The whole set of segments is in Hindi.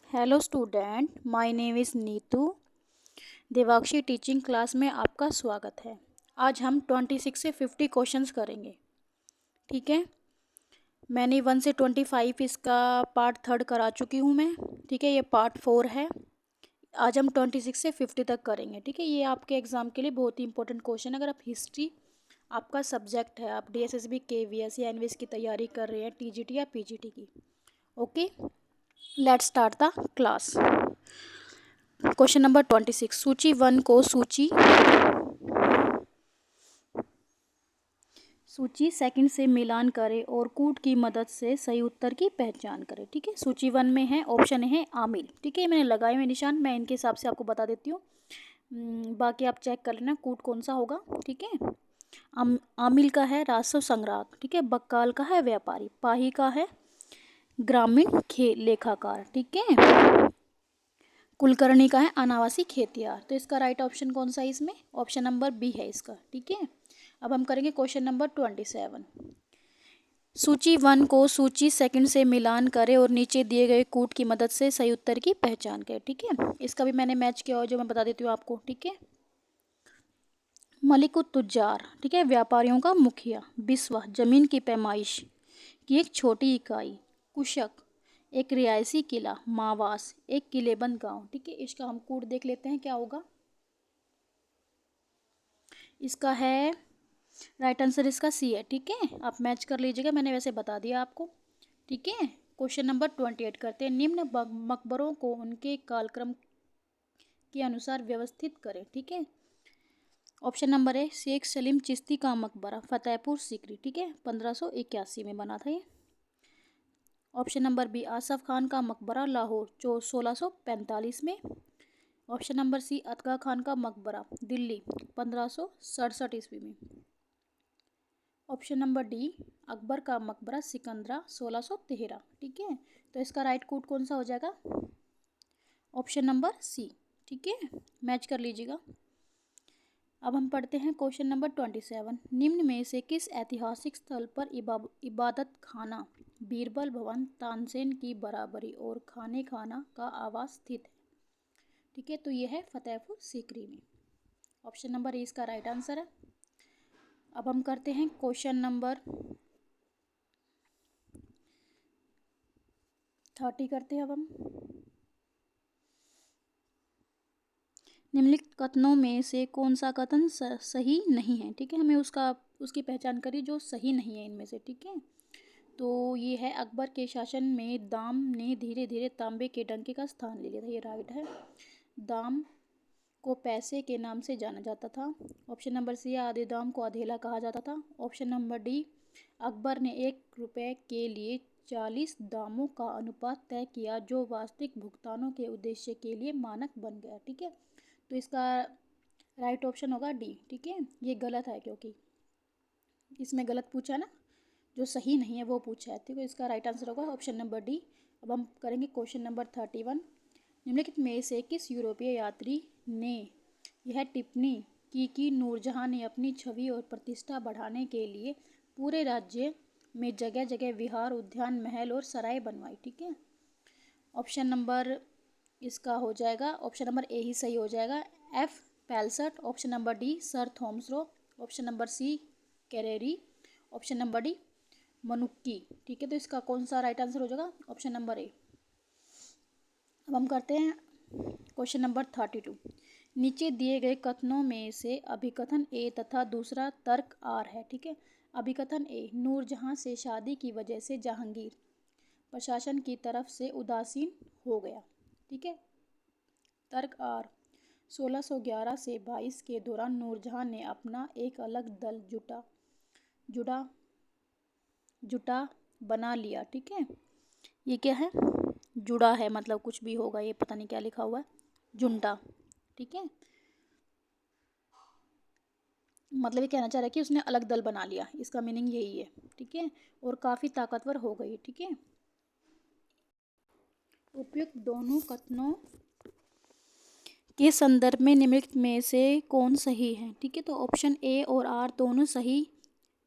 Hello student, my name is Neetu. Devakshi teaching class में आपका स्वागत है। आज हम 26 से 50 क्वेश्चंस करेंगे। ठीक है, मैंने 1 से 25 इसका पार्ट 3 करा चुकी हूँ मैं। ठीक है, ये पार्ट 4 है। आज हम 26 से 50 तक करेंगे। ठीक है, ये आपके एग्ज़ाम के लिए बहुत ही इंपॉर्टेंट क्वेश्चन है। अगर आप हिस्ट्री आपका सब्जेक्ट है, आप DSSB KVS या एनवीएस की तैयारी कर रहे हैं, TGT या PGT की। Okay, let's start the class. Question number 26, सूची 1 को सूची सेकंड से मिलान करें और कूट की मदद से सही उत्तर की पहचान करें। ठीक है, सूची 1 में है, ऑप्शन है आमिल। ठीक है, मैंने लगाए हुए निशान, मैं इनके हिसाब से आपको बता देती हूँ। बाकी आप चेक कर लेना कूट कौन सा होगा। ठीक है, आमिल का है राजस्व संग्राहक। ठीक है, बक्काल का है व्यापारी, पाही का है ग्रामीण लेखाकार। ठीक है, कुलकर्णी का है अनावासी खेतियार। तो इसका राइट ऑप्शन कौन सा है इसमें? ऑप्शन नंबर बी है इसका। ठीक है, अब हम करेंगे क्वेश्चन नंबर 27। सूची 1 को सूची सेकंड से मिलान करें और नीचे दिए गए कूट की मदद से सही उत्तर की पहचान करें। ठीक है, इसका भी मैंने मैच किया हो, जो मैं बता देती हूँ आपको। ठीक है, मलिकुत तुज्जार, ठीक है, व्यापारियों का मुखिया। बिस्वा, जमीन की पैमाइश की एक छोटी इकाई। कुशक, एक रियायसी किला। मावास, एक किलेबंद गांव। ठीक है, इसका हम कूट देख लेते हैं क्या होगा। इसका है राइट आंसर, इसका सी है। ठीक है, आप मैच कर लीजिएगा, मैंने वैसे बता दिया आपको। ठीक है, क्वेश्चन नंबर 28 करते हैं। निम्न मकबरों को उनके कालक्रम के अनुसार व्यवस्थित करें। ठीक है, ऑप्शन नंबर है शेख सलीम चिश्ती का मकबरा फतेहपुर सीकरी। ठीक है, 1581 में बना था ये। Option number B Asaf Khan का मकबरा लाहौर, जो 1645 में। Option number C Atga Khan का मकबरा दिल्ली, 1567 ईस्वी में। ऑप्शन नंबर डी अकबर का मकबरा सिकंदरा, 1613। ठीक है, तो इसका राइट कूट कौन सा हो जाएगा? Option number C. ठीक है, मैच कर लीजिएगा। अब हम पढ़ते हैं क्वेश्चन नंबर 27। निम्न में से किस ऐतिहासिक स्थल पर इबादत खाना बीरबल भवन तानसेन की बराबरी और खाने खाना का आवास स्थित है? ठीक है, तो ये है फतेहपुर सीकरी में। ऑप्शन नंबर ए इसका राइट आंसर है। अब हम करते हैं क्वेश्चन नंबर 30 करते हैं। अब हम निम्नलिखित कथनों में से कौन सा कथन सही नहीं है? ठीक है, हमें उसकी पहचान करिए जो सही नहीं है इनमें से। ठीक है, तो ये है अकबर के शासन में दाम ने धीरे धीरे तांबे के डंके का स्थान ले लिया था। ये राइट है। दाम को पैसे के नाम से जाना जाता था। ऑप्शन नंबर सी आधे दाम को अधेला कहा जाता था। ऑप्शन नंबर डी अकबर ने 1 रुपये के लिए 40 दामों का अनुपात तय किया, जो वास्तविक भुगतानों के उद्देश्य के लिए मानक बन गया। ठीक है, तो इसका राइट ऑप्शन होगा डी। ठीक है, ये गलत है क्योंकि इसमें गलत पूछा है ना, जो सही नहीं है वो पूछा है। ठीक है, इसका राइट आंसर होगा ऑप्शन नंबर डी। अब हम करेंगे क्वेश्चन नंबर 31। निम्नलिखित में से किस यूरोपीय यात्री ने यह टिप्पणी की कि नूरजहां ने अपनी छवि और प्रतिष्ठा बढ़ाने के लिए पूरे राज्य में जगह जगह विहार, उद्यान, महल और सराय बनवाई? ठीक है, ऑप्शन नंबर इसका हो जाएगा, ऑप्शन नंबर ए ही सही हो जाएगा, F Pelsaert. Option number D sir Thomas Roe. Option number C Careri. Option number D Manucci. ठीक है, तो इसका कौन सा राइट आंसर हो जाएगा? ऑप्शन नंबर ए। अब हम करते हैं क्वेश्चन नंबर 32। नीचे दिए गए कथनों में से अभिकथन ए तथा दूसरा तर्क आर है। ठीक है, अभिकथन ए नूरजहां से शादी की वजह से जहांगीर प्रशासन की तरफ से उदासीन हो गया। ठीक है, तर्क आर 1611 से 22 के दौरान नूरजहां ने अपना एक अलग दल जुटा बना लिया। ठीक है, ये क्या है? जुड़ा है, मतलब कुछ भी होगा, ये पता नहीं क्या लिखा हुआ है, जुंटा। ठीक है, मतलब ये कहना चाह रहा है कि उसने अलग दल बना लिया, इसका मीनिंग यही है। ठीक है, और काफ़ी ताकतवर हो गई। ठीक है, उपयुक्त दोनों कथनों के संदर्भ में निम्नलिखित में से कौन सही है? ठीक है, तो ऑप्शन ए और आर दोनों सही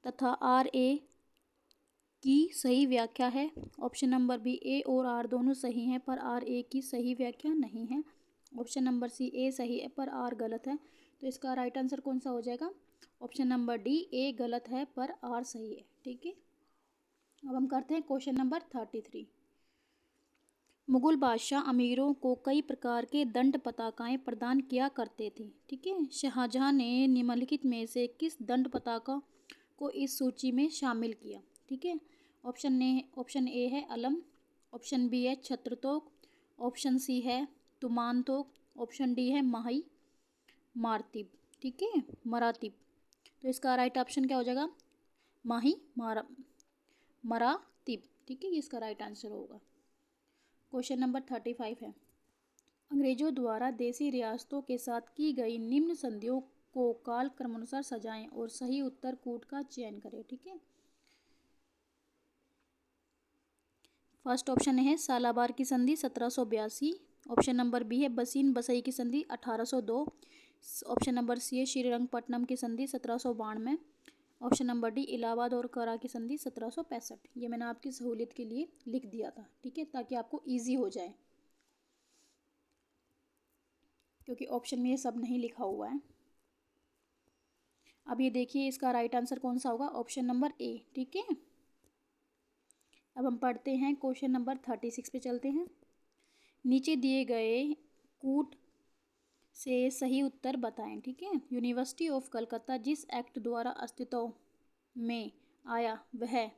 तथा आर ए की सही व्याख्या है? ऑप्शन नंबर बी, ए और आर दोनों सही हैं पर आर ए की सही व्याख्या नहीं है। ऑप्शन नंबर सी, ए सही है पर आर गलत है। तो इसका राइट आंसर कौन सा हो जाएगा? ऑप्शन नंबर डी, ए गलत है पर आर सही है। ठीक है, अब हम करते हैं क्वेश्चन नंबर 33। मुगल बादशाह अमीरों को कई प्रकार के दंड पताकाएं प्रदान किया करते थे। ठीक है, शाहजहां ने निम्नलिखित में से किस दंड पताका को इस सूची में शामिल किया? ठीक है, ऑप्शन ए है अलम, ऑप्शन बी है छत्रतोक, ऑप्शन सी है तुमान तोक, ऑप्शन डी है माही मारतिब। ठीक है, मरातिब। तो इसका राइट ऑप्शन क्या हो जाएगा? माही मरातिब। ठीक है, ये इसका राइट आंसर होगा। क्वेश्चन नंबर 35 है, अंग्रेजों द्वारा देसी रियासतों के साथ की गई निम्न संधियों को काल क्रमानुसार सजाएं और सही उत्तर कूट का चयन करें। ठीक है, फर्स्ट ऑप्शन है सालाबार की संधि 1782, ऑप्शन नंबर बी है बसीन बसई की संधि 1802, ऑप्शन नंबर सी है श्रीरंगपट्टनम की संधि 1792, ऑप्शन नंबर डी इलाहाबाद और करा की संधि 1765। ये मैंने आपकी सहूलियत के लिए लिख दिया था। ठीक है, ताकि आपको इजी हो जाए, क्योंकि ऑप्शन में ये सब नहीं लिखा हुआ है। अब ये देखिए इसका राइट आंसर कौन सा होगा? ऑप्शन नंबर ए। ठीक है, अब हम पढ़ते हैं क्वेश्चन नंबर 36 पे चलते हैं। नीचे दिए गए कूट से सही उत्तर बताएं। ठीक है, यूनिवर्सिटी ऑफ कलकत्ता जिस एक्ट द्वारा अस्तित्व में आया वह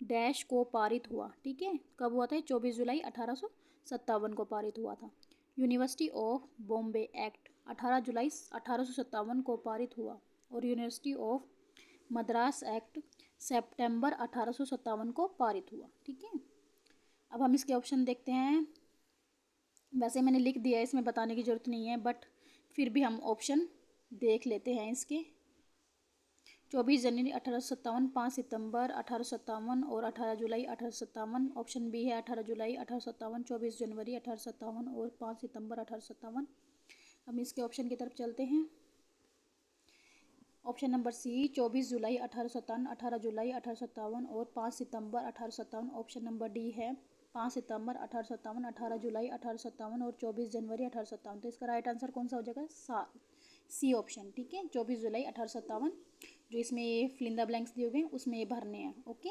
डैश को पारित हुआ। ठीक है, कब हुआ था? 24 जुलाई 1857 को पारित हुआ था। यूनिवर्सिटी ऑफ बॉम्बे एक्ट 18 जुलाई 1857 को पारित हुआ और यूनिवर्सिटी ऑफ मद्रास एक्ट सितंबर 1857 को पारित हुआ। ठीक है, अब हम इसके ऑप्शन देखते हैं। वैसे मैंने लिख दिया है, इसमें बताने की ज़रूरत नहीं है, बट फिर भी हम ऑप्शन देख लेते हैं इसके। 24 जनवरी 1857, 5 सितंबर 1857 और 18 जुलाई 1857। ऑप्शन बी है 18 जुलाई 1857, 24 जनवरी 1857 और 5 सितंबर 1857। हम इसके ऑप्शन की तरफ चलते हैं। ऑप्शन नंबर सी 24 जुलाई 1857, 18 जुलाई 1857 और 5 सितंबर 1857। ऑप्शन नंबर डी है 5 सितंबर 1857, 18 जुलाई 1857 और 24 जनवरी 1857। तो इसका राइट आंसर कौन सा हो जाएगा? C option. ठीक है, 24 जुलाई 1857, जो इसमें ये फिलिंदा ब्लैंक्स दिए हुए हैं उसमें ये भरने हैं। ओके,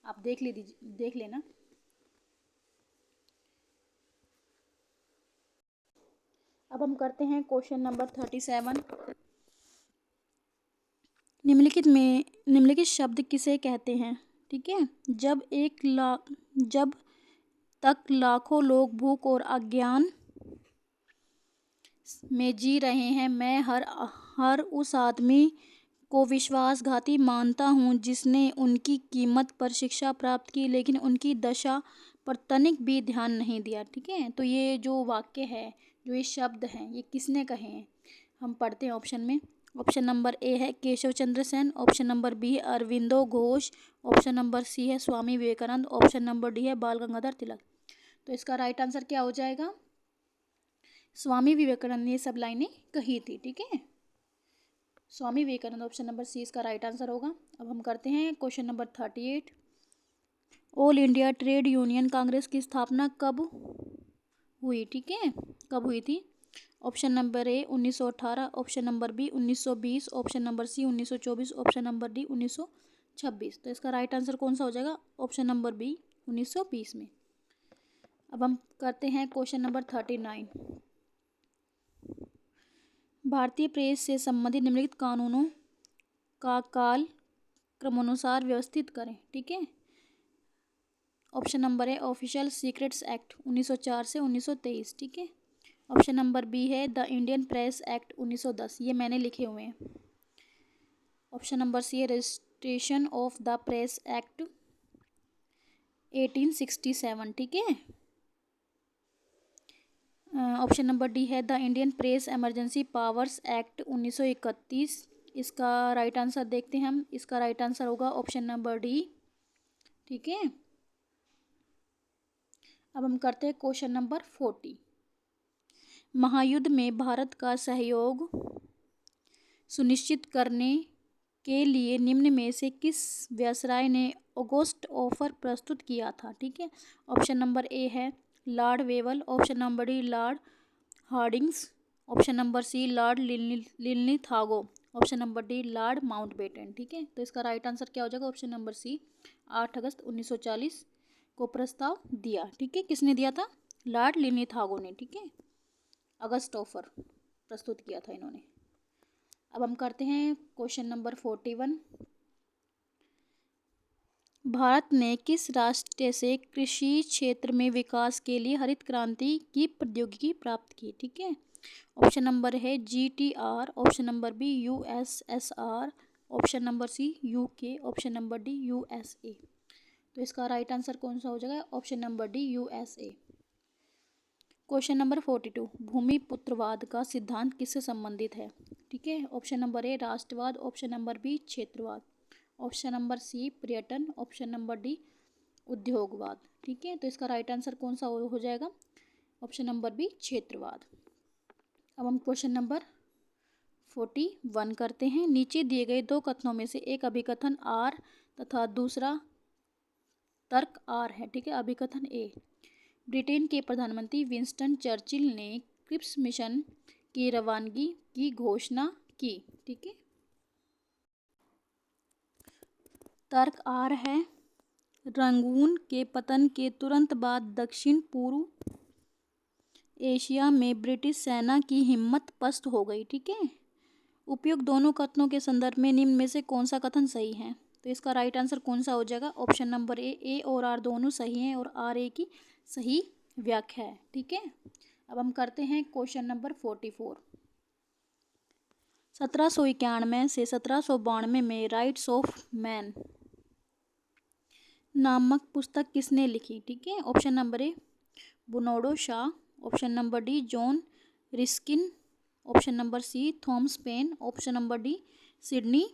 आप देख लेना। अब हम करते हैं क्वेश्चन नंबर 37। निम्नलिखित शब्द किसे कहते हैं? ठीक है, जब तक लाखों लोग भूख और अज्ञान में जी रहे हैं, मैं हर उस आदमी को विश्वासघाती मानता हूँ जिसने उनकी कीमत पर शिक्षा प्राप्त की लेकिन उनकी दशा पर तनिक भी ध्यान नहीं दिया। ठीक है, तो ये जो वाक्य है, जो ये शब्द हैं, ये किसने कहे हैं? हम पढ़ते हैं ऑप्शन में। ऑप्शन नंबर ए है Keshav Chandra Sen, option number B है Aurobindo Ghosh, option number C है Swami Vivekananda, option number D है बाल गंगाधर तिलक। तो इसका राइट आंसर क्या हो जाएगा? स्वामी विवेकानंद ने ये सब लाइनें कही थी। ठीक है, Swami Vivekananda, option number C इसका राइट आंसर होगा। अब हम करते हैं question number 38। All India Trade Union Congress की स्थापना कब हुई? ठीक है, कब हुई थी? Option number A 1918, option number B 1920, option number C 1924, option number D 1926। तो इसका राइट आंसर कौन सा हो जाएगा? ऑप्शन नंबर बी 1920 में। अब हम करते हैं क्वेश्चन नंबर 39। भारतीय प्रेस से संबंधित निम्नलिखित कानूनों का काल क्रमानुसार व्यवस्थित करें। ठीक है, ऑप्शन नंबर है ऑफिशियल सीक्रेट्स एक्ट 1904 से 1923। ठीक है, ऑप्शन नंबर बी है द इंडियन प्रेस एक्ट 1910, ये मैंने लिखे हुए हैं। ऑप्शन नंबर सी है registration of the press act 1867। ठीक है, ऑप्शन नंबर डी है the Indian press emergency powers act 1931। इसका राइट आंसर देखते हैं हम। इसका राइट आंसर होगा ऑप्शन नंबर डी। ठीक है, अब हम करते हैं क्वेश्चन नंबर 40। महायुद्ध में भारत का सहयोग सुनिश्चित करने के लिए निम्न में से किस वायसराय ने ऑगस्ट ऑफर प्रस्तुत किया था? ठीक है, ऑप्शन नंबर ए है Lord Wavell, option number D Lord Hardings, option number C Lord Linlithgow, option number D Lord Mountbatten. ठीक है, तो इसका राइट आंसर क्या हो जाएगा? ऑप्शन नंबर सी, 8 अगस्त 1940 को प्रस्ताव दिया। ठीक है, किसने दिया था? लॉर्ड लिलिथागो ने। ठीक है, अगस्त ऑफर प्रस्तुत किया था इन्होंने। अब हम करते हैं क्वेश्चन नंबर 41। भारत ने किस राष्ट्र से कृषि क्षेत्र में विकास के लिए हरित क्रांति की प्रौद्योगिकी प्राप्त की? ठीक है, ऑप्शन नंबर है GTR, option number B USSR, option number C UK, option number D USA। तो इसका राइट आंसर कौन सा हो जाएगा? Option number D USA। Question number 42, भूमिपुत्रवाद का सिद्धांत किससे संबंधित है? ठीक है, ऑप्शन नंबर ए राष्ट्रवाद, ऑप्शन नंबर बी क्षेत्रवाद, ऑप्शन नंबर सी पर्यटन, ऑप्शन नंबर डी उद्योगवाद। ठीक है, तो इसका राइट आंसर कौन सा हो जाएगा? ऑप्शन नंबर बी क्षेत्रवाद। अब हम क्वेश्चन नंबर 41 करते हैं। नीचे दिए गए दो कथनों में से एक अभिकथन आर तथा दूसरा तर्क आर है। ठीक है, अभिकथन ए, ब्रिटेन के प्रधानमंत्री विंस्टन चर्चिल ने क्रिप्स मिशन की रवानगी की घोषणा की। ठीक है, तर्क आर है, रंगून के पतन के तुरंत बाद दक्षिण पूर्व एशिया में ब्रिटिश सेना की हिम्मत पस्त हो गई। ठीक है, उपयुक्त दोनों कथनों के संदर्भ में निम्न में से कौन सा कथन सही है? तो इसका राइट आंसर कौन सा हो जाएगा? ऑप्शन नंबर ए और आर दोनों सही हैं और आर ए की सही व्याख्या है। ठीक है, अब हम करते हैं क्वेश्चन नंबर 44। 1791 से 1792 में राइट्स ऑफ मैन नामक पुस्तक किसने लिखी? ठीक है, option number A Bernard Shaw, option number D John Ruskin, option number C Thomas Paine, option number D Sidney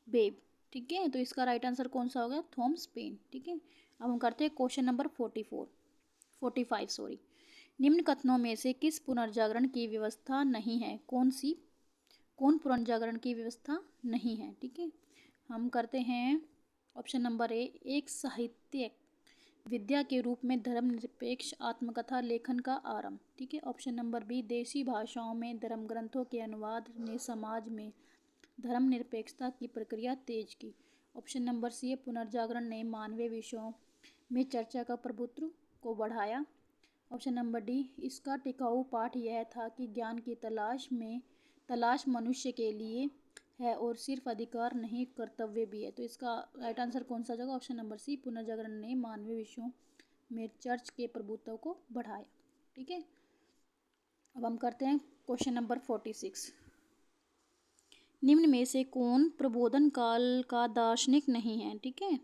Webb. ठीक है, तो इसका राइट आंसर कौन सा होगा? Thomas Paine. ठीक है, अब हम करते हैं क्वेश्चन नंबर 45 सॉरी। निम्न कथनों में से किस पुनर्जागरण की व्यवस्था नहीं है? कौन पुनर्जागरण की व्यवस्था नहीं है? ठीक है, हम करते हैं ऑप्शन नंबर ए, एक साहित्यिक विद्या के रूप में धर्मनिरपेक्ष आत्मकथा लेखन का आरंभ। ठीक है, ऑप्शन नंबर बी, देशी भाषाओं में धर्म ग्रंथों के अनुवाद ने समाज में धर्मनिरपेक्षता की प्रक्रिया तेज की। ऑप्शन नंबर सी, पुनर्जागरण ने मानवीय विषयों में चर्चा का प्रभुत्व को बढ़ाया। ऑप्शन नंबर डी, इसका टिकाऊ पाठ यह था कि ज्ञान की तलाश मनुष्य के लिए है और सिर्फ अधिकार नहीं कर्तव्य भी है। तो इसका राइट आंसर कौन सा जाएगा? ऑप्शन नंबर सी, पुनर्जागरण ने मानवीय विषयों में चर्च के प्रभुत्व को बढ़ाया। ठीक है, अब हम करते हैं क्वेश्चन नंबर 46। निम्न में से कौन प्रबोधन काल का दार्शनिक नहीं है? ठीक है,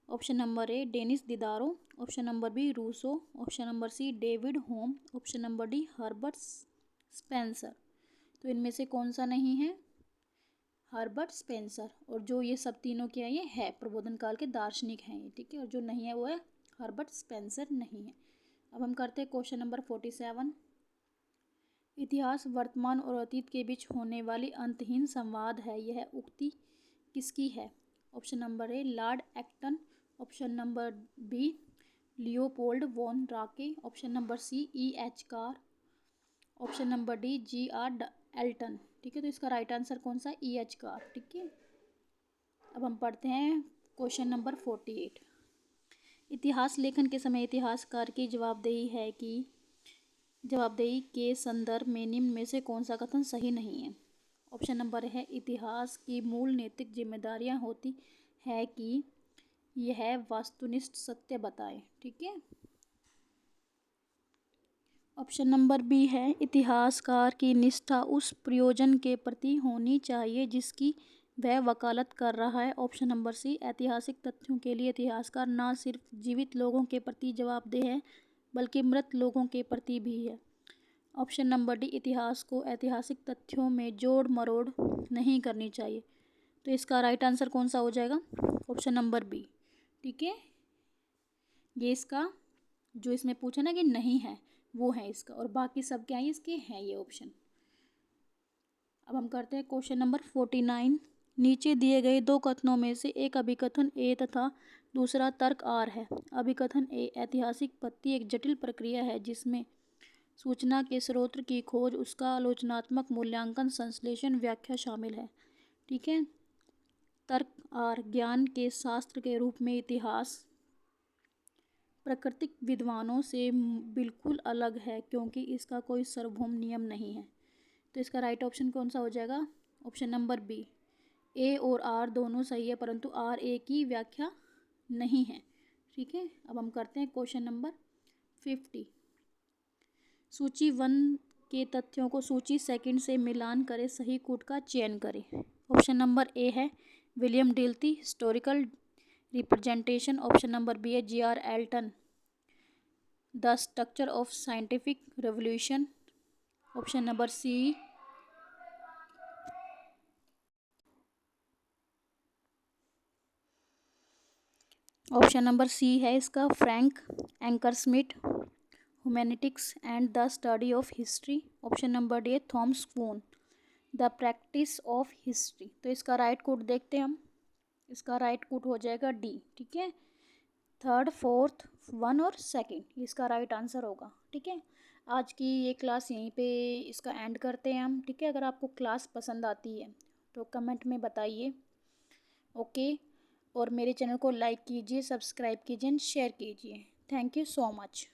option number A Denis Diderot, option number B Rousseau, option number C David Hume, option number D Herbert Spencer. तो इनमें से कौन सा नहीं है? Herbert Spencer. और जो ये सब तीनों क्या है? ये है प्रबोधन काल के दार्शनिक हैं ये। ठीक है, और जो नहीं है वो है हर्बर्ट स्पेंसर नहीं है। अब हम करते हैं क्वेश्चन नंबर 47। इतिहास वर्तमान और अतीत के बीच होने वाली अंतहीन संवाद है, यह उक्ति किसकी है? Option number A Lord Acton, option number B Leopold von Ranke, option number C EH Carr, option number D GR Elton. ठीक है, तो इसका राइट आंसर कौन सा? EH Carr. ठीक है, अब हम पढ़ते हैं क्वेश्चन नंबर 48। इतिहास लेखन के समय इतिहासकार की जवाबदेही के संदर्भ में निम्न में से कौन सा कथन सही नहीं है? ऑप्शन नंबर है, इतिहास की मूल नैतिक जिम्मेदारियां होती है कि यह वस्तुनिष्ठ सत्य बताए। ठीक है, ऑप्शन नंबर बी है, इतिहासकार की निष्ठा उस प्रयोजन के प्रति होनी चाहिए जिसकी वह वकालत कर रहा है। ऑप्शन नंबर सी, ऐतिहासिक तथ्यों के लिए इतिहासकार न सिर्फ जीवित लोगों के प्रति जवाबदेह है बल्कि मृत लोगों के प्रति भी है। ऑप्शन नंबर डी, इतिहास को ऐतिहासिक तथ्यों में जोड़ मरोड़ नहीं करनी चाहिए। तो इसका राइट आंसर कौन सा हो जाएगा? Option number B. ठीक है, ये इसका जो इसमें पूछा ना कि नहीं है वो है इसका, और बाकी सब क्या है? इसके हैं ये ऑप्शन। अब हम करते हैं क्वेश्चन नंबर 49। नीचे दिए गए दो कथनों में से एक अभिकथन ए तथा दूसरा तर्क आर है। अभिकथन ए, ऐतिहासिक पत्ती एक जटिल प्रक्रिया है जिसमें सूचना के स्रोत की खोज, उसका आलोचनात्मक मूल्यांकन, संश्लेषण, व्याख्या शामिल है। ठीक है। तर्क आर, ज्ञान के शास्त्र के रूप में इतिहास प्राकृतिक विद्वानों से बिल्कुल अलग है क्योंकि इसका कोई सार्वभौम नियम नहीं है। तो इसका राइट ऑप्शन कौन सा हो जाएगा? Option number B. ए और आर दोनों सही है परंतु आर ए की व्याख्या नहीं है। ठीक है। अब हम करते हैं क्वेश्चन नंबर 50। सूची 1 के तथ्यों को सूची 2 से मिलान करें, सही कूट का चयन करें। ऑप्शन नंबर ए है William Dilthey, historical representation. Option number B है G.R. Elton, the structure of scientific revolution. Option number C है इसका Frank Ankersmit, humanistics and the study of history. Option number D Thomas Kuhn, the practice of history. तो इसका राइट कूट देखते हैं हम। इसका राइट कूट हो जाएगा डी। ठीक है। 3rd, 4th, 1 और 2 इसका राइट आंसर होगा। ठीक है। आज की ये क्लास यहीं पे इसका एंड करते हैं हम। ठीक है। अगर आपको क्लास पसंद आती है तो कमेंट में बताइए। ओके। और मेरे चैनल को लाइक कीजिए, सब्सक्राइब कीजिए एंड शेयर कीजिए। Thank you so much.